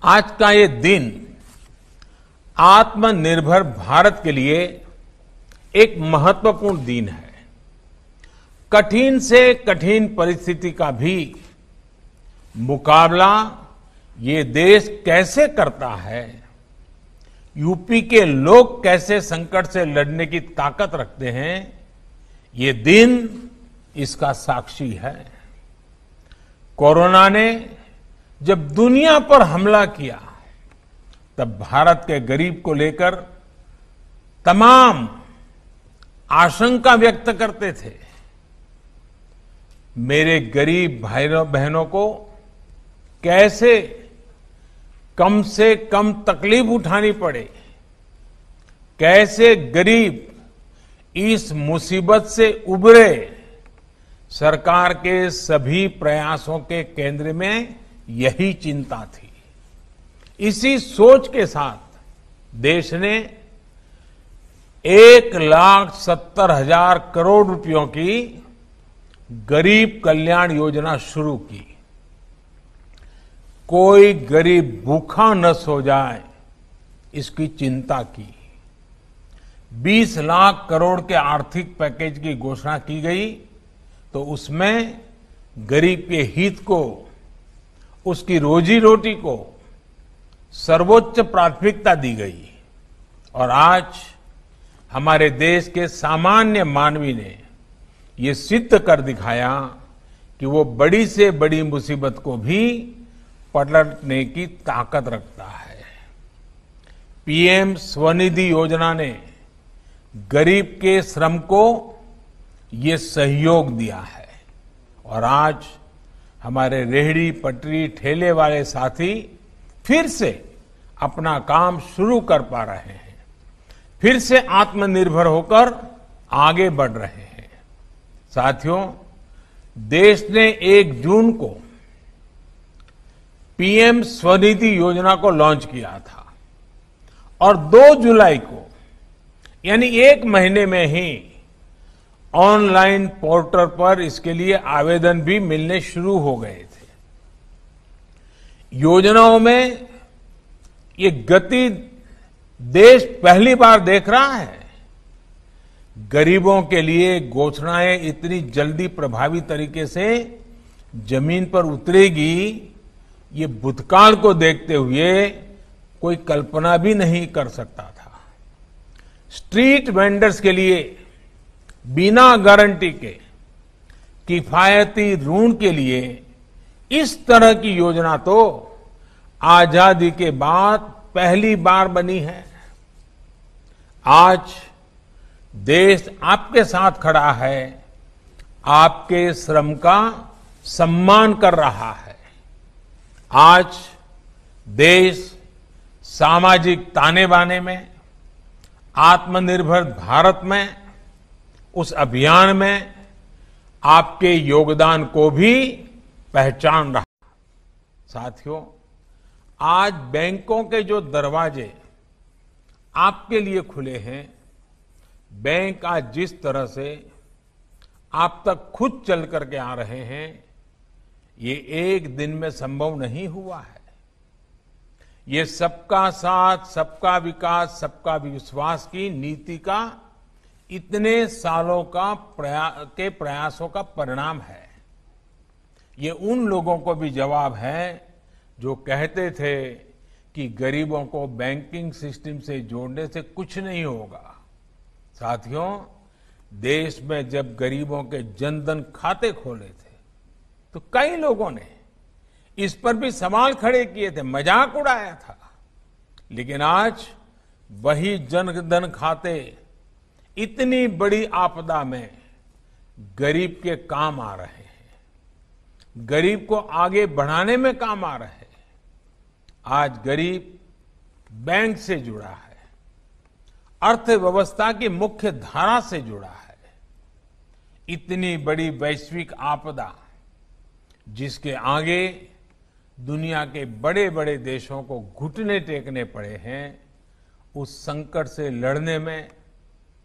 आज का ये दिन आत्मनिर्भर भारत के लिए एक महत्वपूर्ण दिन है। कठिन से कठिन परिस्थिति का भी मुकाबला ये देश कैसे करता है, यूपी के लोग कैसे संकट से लड़ने की ताकत रखते हैं, ये दिन इसका साक्षी है। कोरोना ने जब दुनिया पर हमला किया तब भारत के गरीब को लेकर तमाम आशंका व्यक्त करते थे। मेरे गरीब भाइयों बहनों को कैसे कम से कम तकलीफ उठानी पड़े, कैसे गरीब इस मुसीबत से उबरे, सरकार के सभी प्रयासों के केंद्र में यही चिंता थी। इसी सोच के साथ देश ने 1,70,000 करोड़ रुपयों की गरीब कल्याण योजना शुरू की। कोई गरीब भूखा न सो जाए, इसकी चिंता की। 20 लाख करोड़ के आर्थिक पैकेज की घोषणा की गई तो उसमें गरीब के हित को, उसकी रोजी रोटी को सर्वोच्च प्राथमिकता दी गई। और आज हमारे देश के सामान्य मानवी ने ये सिद्ध कर दिखाया कि वो बड़ी से बड़ी मुसीबत को भी पलटने की ताकत रखता है। पीएम स्वनिधि योजना ने गरीब के श्रम को ये सहयोग दिया है और आज हमारे रेहड़ी पटरी ठेले वाले साथी फिर से अपना काम शुरू कर पा रहे हैं, फिर से आत्मनिर्भर होकर आगे बढ़ रहे हैं। साथियों, देश ने 1 जून को पीएम स्वनिधि योजना को लॉन्च किया था और 2 जुलाई को यानी 1 महीने में ही ऑनलाइन पोर्टल पर इसके लिए आवेदन भी मिलने शुरू हो गए थे। योजनाओं में ये गति देश पहली बार देख रहा है। गरीबों के लिए घोषणाएं इतनी जल्दी प्रभावी तरीके से जमीन पर उतरेगी, ये भूतकाल को देखते हुए कोई कल्पना भी नहीं कर सकता था। स्ट्रीट वेंडर्स के लिए बिना गारंटी के किफायती ऋण के लिए इस तरह की योजना तो आजादी के बाद पहली बार बनी है। आज देश आपके साथ खड़ा है, आपके श्रम का सम्मान कर रहा है। आज देश सामाजिक ताने बाने में, आत्मनिर्भर भारत में, उस अभियान में आपके योगदान को भी पहचान रहा। साथियों, आज बैंकों के जो दरवाजे आपके लिए खुले हैं, बैंक आज जिस तरह से आप तक खुद चल करके आ रहे हैं, ये एक दिन में संभव नहीं हुआ है। ये सबका साथ, सबका विकास, सबका विश्वास की नीति का इतने सालों का प्रयासों का परिणाम है। ये उन लोगों को भी जवाब है जो कहते थे कि गरीबों को बैंकिंग सिस्टम से जोड़ने से कुछ नहीं होगा। साथियों, देश में जब गरीबों के जनधन खाते खोले थे तो कई लोगों ने इस पर भी सवाल खड़े किए थे, मजाक उड़ाया था। लेकिन आज वही जनधन खाते इतनी बड़ी आपदा में गरीब के काम आ रहे हैं, गरीब को आगे बढ़ाने में काम आ रहे हैं। आज गरीब बैंक से जुड़ा है, अर्थव्यवस्था की मुख्य धारा से जुड़ा है। इतनी बड़ी वैश्विक आपदा जिसके आगे दुनिया के बड़े बड़े देशों को घुटने टेकने पड़े हैं, उस संकट से लड़ने में,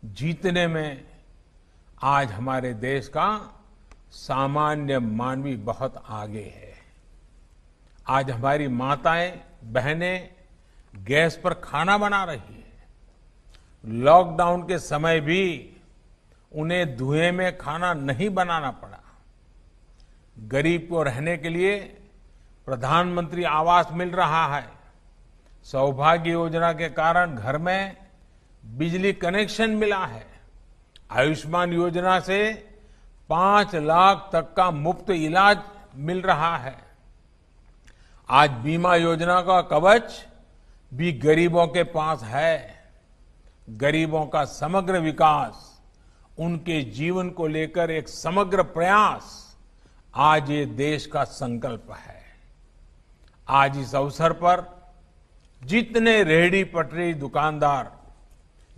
जीतने में आज हमारे देश का सामान्य मानवी बहुत आगे है। आज हमारी माताएं बहनें गैस पर खाना बना रही है। लॉकडाउन के समय भी उन्हें धुएं में खाना नहीं बनाना पड़ा। गरीब को रहने के लिए प्रधानमंत्री आवास मिल रहा है। सौभाग्य योजना के कारण घर में बिजली कनेक्शन मिला है। आयुष्मान योजना से 5 लाख तक का मुफ्त इलाज मिल रहा है। आज बीमा योजना का कवच भी गरीबों के पास है। गरीबों का समग्र विकास, उनके जीवन को लेकर एक समग्र प्रयास आज ये देश का संकल्प है। आज इस अवसर पर जितने रेहड़ी पटरी दुकानदार,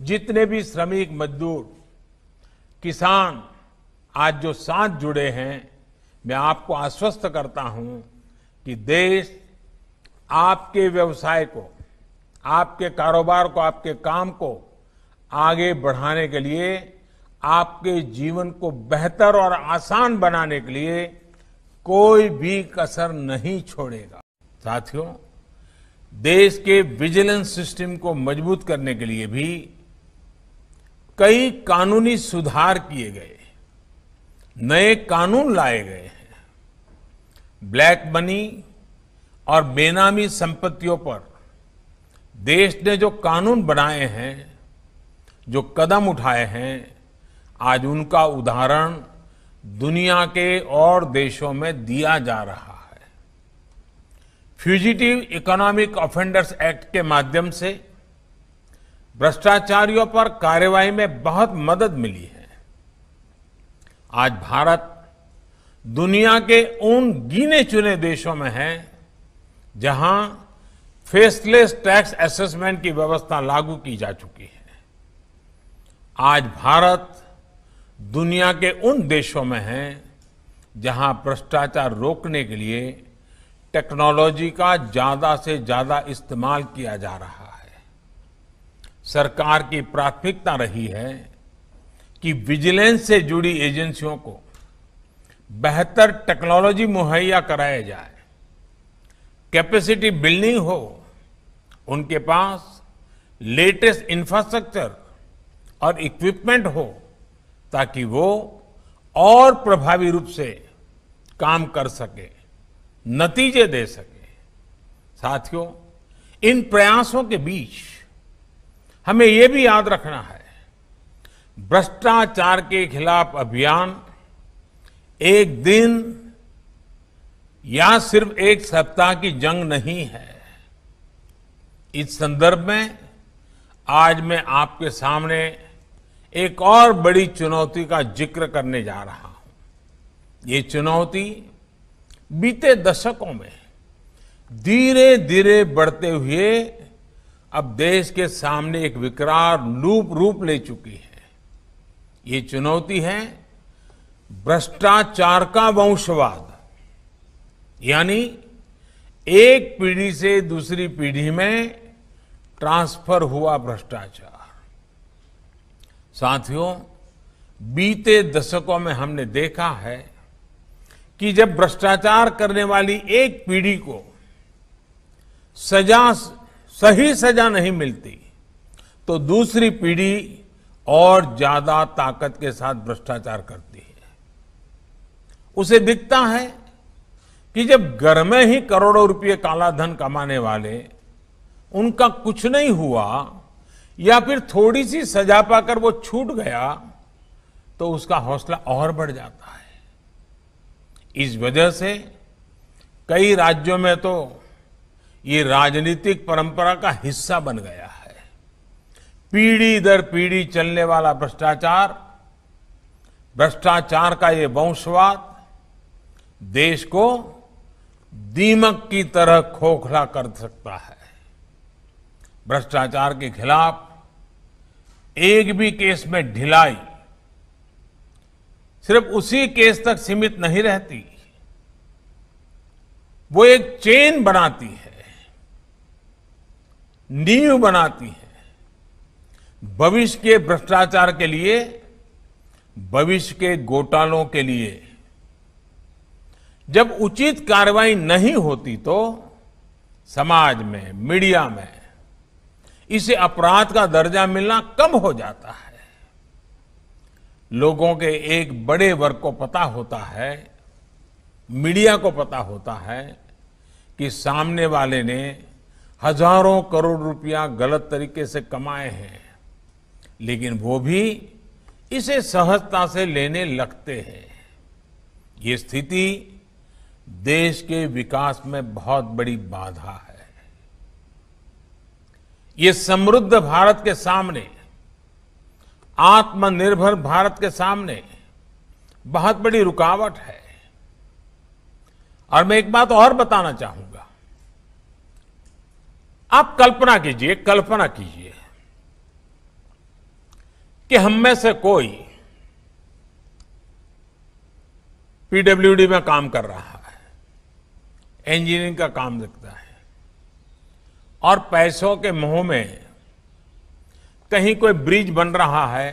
जितने भी श्रमिक मजदूर, किसान आज जो साथ जुड़े हैं, मैं आपको आश्वस्त करता हूं कि देश आपके व्यवसाय को, आपके कारोबार को, आपके काम को आगे बढ़ाने के लिए, आपके जीवन को बेहतर और आसान बनाने के लिए कोई भी कसर नहीं छोड़ेगा। साथियों, देश के विजिलेंस सिस्टम को मजबूत करने के लिए भी कई कानूनी सुधार किए गए, नए कानून लाए गए हैं। ब्लैक मनी और बेनामी संपत्तियों पर देश ने जो कानून बनाए हैं, जो कदम उठाए हैं, आज उनका उदाहरण दुनिया के और देशों में दिया जा रहा है। फ्यूजिटिव इकोनॉमिक ऑफेंडर्स एक्ट के माध्यम से भ्रष्टाचारियों पर कार्रवाई में बहुत मदद मिली है। आज भारत दुनिया के उन गिने चुने देशों में है जहां फेसलेस टैक्स असेसमेंट की व्यवस्था लागू की जा चुकी है। आज भारत दुनिया के उन देशों में है जहां भ्रष्टाचार रोकने के लिए टेक्नोलॉजी का ज्यादा से ज्यादा इस्तेमाल किया जा रहा है। सरकार की प्राथमिकता रही है कि विजिलेंस से जुड़ी एजेंसियों को बेहतर टेक्नोलॉजी मुहैया कराया जाए, कैपेसिटी बिल्डिंग हो, उनके पास लेटेस्ट इंफ्रास्ट्रक्चर और इक्विपमेंट हो, ताकि वो और प्रभावी रूप से काम कर सके, नतीजे दे सके। साथियों, इन प्रयासों के बीच हमें ये भी याद रखना है, भ्रष्टाचार के खिलाफ अभियान एक दिन या सिर्फ एक सप्ताह की जंग नहीं है। इस संदर्भ में आज मैं आपके सामने एक और बड़ी चुनौती का जिक्र करने जा रहा हूं। ये चुनौती बीते दशकों में धीरे धीरे बढ़ते हुए अब देश के सामने एक विकराल रूप ले चुकी है। ये चुनौती है भ्रष्टाचार का वंशवाद, यानी एक पीढ़ी से दूसरी पीढ़ी में ट्रांसफर हुआ भ्रष्टाचार। साथियों, बीते दशकों में हमने देखा है कि जब भ्रष्टाचार करने वाली एक पीढ़ी को सही सजा नहीं मिलती, तो दूसरी पीढ़ी और ज्यादा ताकत के साथ भ्रष्टाचार करती है। उसे दिखता है कि जब घर में ही करोड़ों रुपए काला धन कमाने वाले, उनका कुछ नहीं हुआ या फिर थोड़ी सी सजा पाकर वो छूट गया, तो उसका हौसला और बढ़ जाता है। इस वजह से कई राज्यों में तो ये राजनीतिक परंपरा का हिस्सा बन गया है। पीढ़ी दर पीढ़ी चलने वाला भ्रष्टाचार का ये वंशवाद देश को दीमक की तरह खोखला कर सकता है। भ्रष्टाचार के खिलाफ एक भी केस में ढिलाई सिर्फ उसी केस तक सीमित नहीं रहती, वो एक चेन बनाती है, नींव बनाती है भविष्य के भ्रष्टाचार के लिए, भविष्य के घोटालों के लिए। जब उचित कार्रवाई नहीं होती तो समाज में, मीडिया में इसे अपराध का दर्जा मिलना कम हो जाता है। लोगों के एक बड़े वर्ग को पता होता है, मीडिया को पता होता है कि सामने वाले ने हजारों करोड़ रुपया गलत तरीके से कमाए हैं, लेकिन वो भी इसे सहजता से लेने लगते हैं। ये स्थिति देश के विकास में बहुत बड़ी बाधा है। ये समृद्ध भारत के सामने, आत्मनिर्भर भारत के सामने बहुत बड़ी रुकावट है। और मैं एक बात और बताना चाहूंगा। आप कल्पना कीजिए कि हम में से कोई पीडब्ल्यूडी में काम कर रहा है, इंजीनियरिंग का काम देखता है और पैसों के मोह में कहीं कोई ब्रिज बन रहा है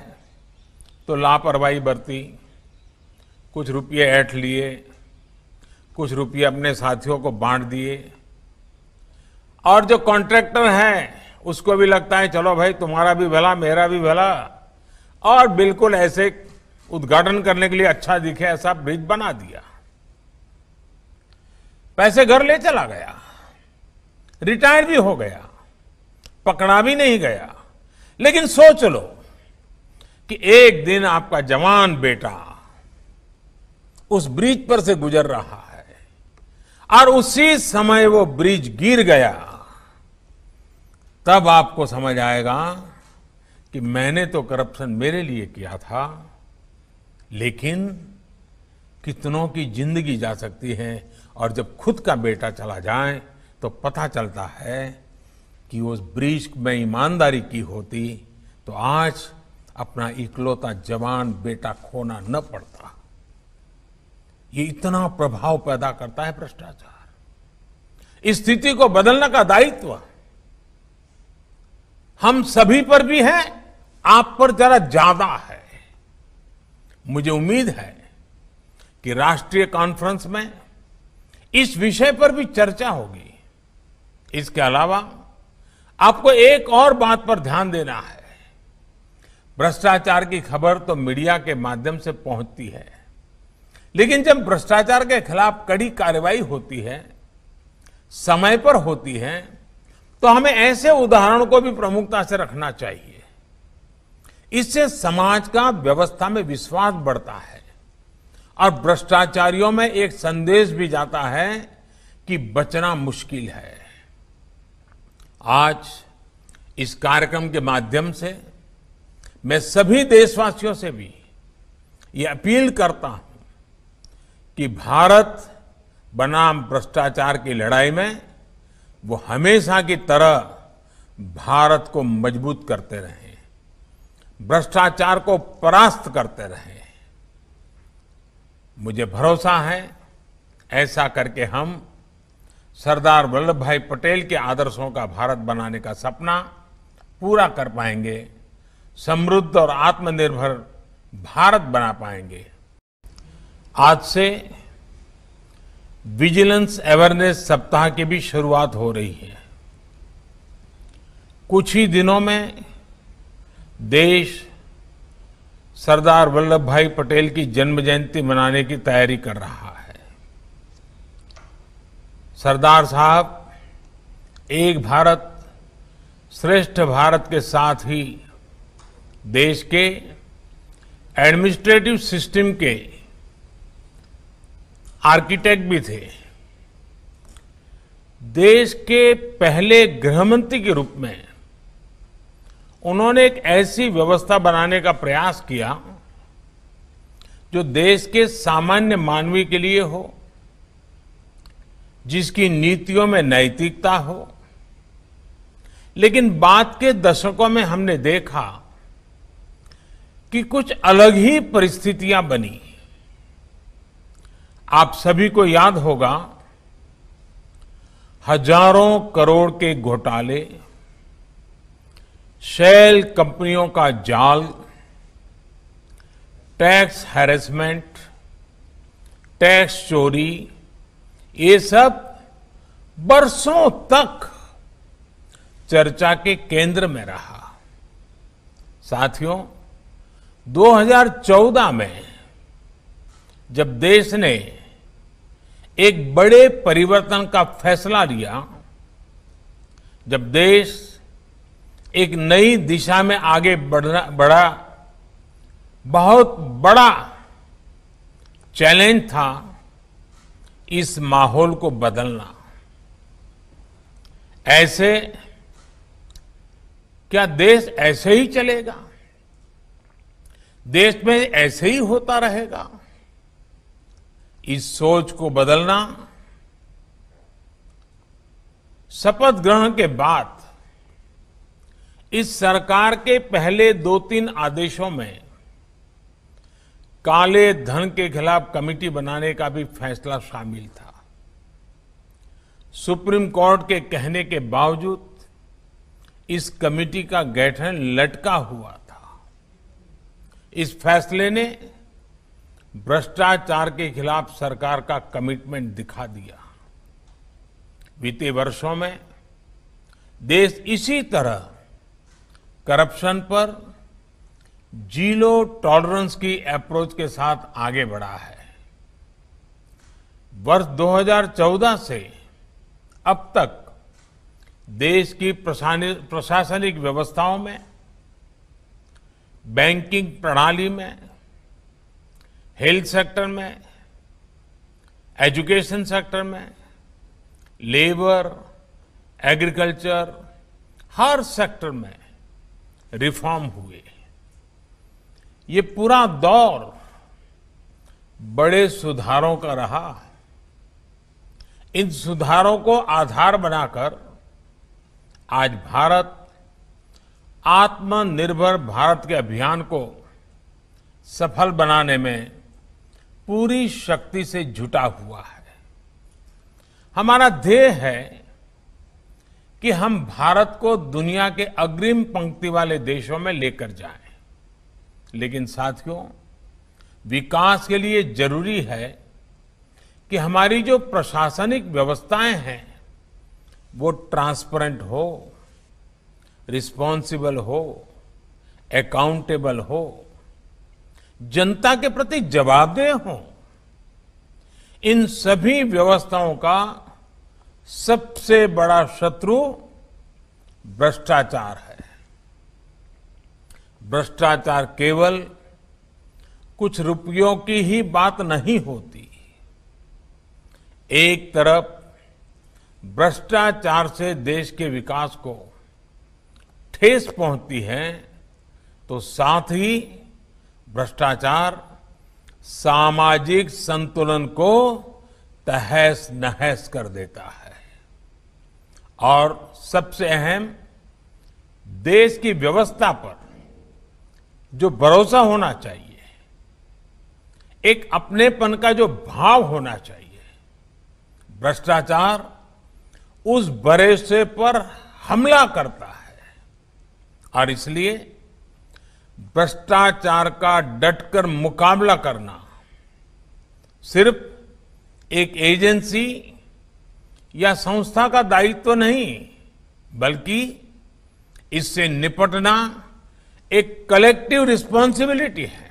तो लापरवाही बरती, कुछ रुपये ऐंठ लिए, कुछ रुपये अपने साथियों को बांट दिए और जो कॉन्ट्रैक्टर है उसको भी लगता है चलो भाई तुम्हारा भी भला मेरा भी भला, और बिल्कुल ऐसे उद्घाटन करने के लिए अच्छा दिखे ऐसा ब्रिज बना दिया। पैसे घर ले चला गया, रिटायर भी हो गया, पकड़ा भी नहीं गया। लेकिन सोच लो कि एक दिन आपका जवान बेटा उस ब्रिज पर से गुजर रहा है और उसी समय वो ब्रिज गिर गया, तब आपको समझ आएगा कि मैंने तो करप्शन मेरे लिए किया था, लेकिन कितनों की जिंदगी जा सकती है। और जब खुद का बेटा चला जाए तो पता चलता है कि उस ब्रिज में ईमानदारी की होती तो आज अपना इकलौता जवान बेटा खोना न पड़ता। ये इतना प्रभाव पैदा करता है भ्रष्टाचार। इस स्थिति को बदलने का दायित्व हम सभी पर भी है, आप पर जरा ज्यादा है। मुझे उम्मीद है कि राष्ट्रीय कॉन्फ्रेंस में इस विषय पर भी चर्चा होगी। इसके अलावा आपको एक और बात पर ध्यान देना है। भ्रष्टाचार की खबर तो मीडिया के माध्यम से पहुंचती है, लेकिन जब भ्रष्टाचार के खिलाफ कड़ी कार्रवाई होती है, समय पर होती है, तो हमें ऐसे उदाहरणों को भी प्रमुखता से रखना चाहिए। इससे समाज का व्यवस्था में विश्वास बढ़ता है और भ्रष्टाचारियों में एक संदेश भी जाता है कि बचना मुश्किल है। आज इस कार्यक्रम के माध्यम से मैं सभी देशवासियों से भी ये अपील करता हूं कि भारत बनाम भ्रष्टाचार की लड़ाई में वो हमेशा की तरह भारत को मजबूत करते रहें, भ्रष्टाचार को परास्त करते रहें। मुझे भरोसा है ऐसा करके हम सरदार वल्लभ भाई पटेल के आदर्शों का भारत बनाने का सपना पूरा कर पाएंगे, समृद्ध और आत्मनिर्भर भारत बना पाएंगे। आज से विजिलेंस अवेयरनेस सप्ताह की भी शुरुआत हो रही है। कुछ ही दिनों में देश सरदार वल्लभ भाई पटेल की जन्म जयंती मनाने की तैयारी कर रहा है। सरदार साहब एक भारत श्रेष्ठ भारत के साथ ही देश के एडमिनिस्ट्रेटिव सिस्टम के आर्किटेक्ट भी थे। देश के पहले गृहमंत्री के रूप में उन्होंने एक ऐसी व्यवस्था बनाने का प्रयास किया जो देश के सामान्य मानवी के लिए हो, जिसकी नीतियों में नैतिकता हो। लेकिन बाद के दशकों में हमने देखा कि कुछ अलग ही परिस्थितियां बनी। आप सभी को याद होगा, हजारों करोड़ के घोटाले, शेल कंपनियों का जाल, टैक्स हैरेसमेंट, टैक्स चोरी, ये सब बरसों तक चर्चा के केंद्र में रहा। साथियों, 2014 में जब देश ने एक बड़े परिवर्तन का फैसला लिया, जब देश एक नई दिशा में आगे बढ़ा, बहुत बड़ा चैलेंज था इस माहौल को बदलना। ऐसे क्या देश ऐसे ही चलेगा? देश में ऐसे ही होता रहेगा? इस सोच को बदलना शपथ ग्रहण के बाद इस सरकार के पहले 2-3 आदेशों में काले धन के खिलाफ कमेटी बनाने का भी फैसला शामिल था। सुप्रीम कोर्ट के कहने के बावजूद इस कमेटी का गठन लटका हुआ था। इस फैसले ने भ्रष्टाचार के खिलाफ सरकार का कमिटमेंट दिखा दिया। बीते वर्षों में देश इसी तरह करप्शन पर जीरो टॉलरेंस की अप्रोच के साथ आगे बढ़ा है। वर्ष 2014 से अब तक देश की प्रशासनिक व्यवस्थाओं में, बैंकिंग प्रणाली में, हेल्थ सेक्टर में, एजुकेशन सेक्टर में, लेबर, एग्रीकल्चर, हर सेक्टर में रिफॉर्म हुए। ये पूरा दौर बड़े सुधारों का रहा। इन सुधारों को आधार बनाकर आज भारत आत्मनिर्भर भारत के अभियान को सफल बनाने में पूरी शक्ति से जुटा हुआ है। हमारा ध्येय है कि हम भारत को दुनिया के अग्रिम पंक्ति वाले देशों में लेकर जाएं। लेकिन साथियों, विकास के लिए जरूरी है कि हमारी जो प्रशासनिक व्यवस्थाएं हैं वो ट्रांसपेरेंट हो, रिस्पॉन्सिबल हो, अकाउंटेबल हो, जनता के प्रति जवाबदेह हो। इन सभी व्यवस्थाओं का सबसे बड़ा शत्रु भ्रष्टाचार है। भ्रष्टाचार केवल कुछ रुपयों की ही बात नहीं होती। एक तरफ भ्रष्टाचार से देश के विकास को ठेस पहुंचती है, तो साथ ही भ्रष्टाचार सामाजिक संतुलन को तहस नहस कर देता है। और सबसे अहम, देश की व्यवस्था पर जो भरोसा होना चाहिए, एक अपनेपन का जो भाव होना चाहिए, भ्रष्टाचार उस भरोसे पर हमला करता है। और इसलिए भ्रष्टाचार का डटकर मुकाबला करना सिर्फ एक एजेंसी या संस्था का दायित्व नहीं, बल्कि इससे निपटना एक कलेक्टिव रिस्पॉन्सिबिलिटी है।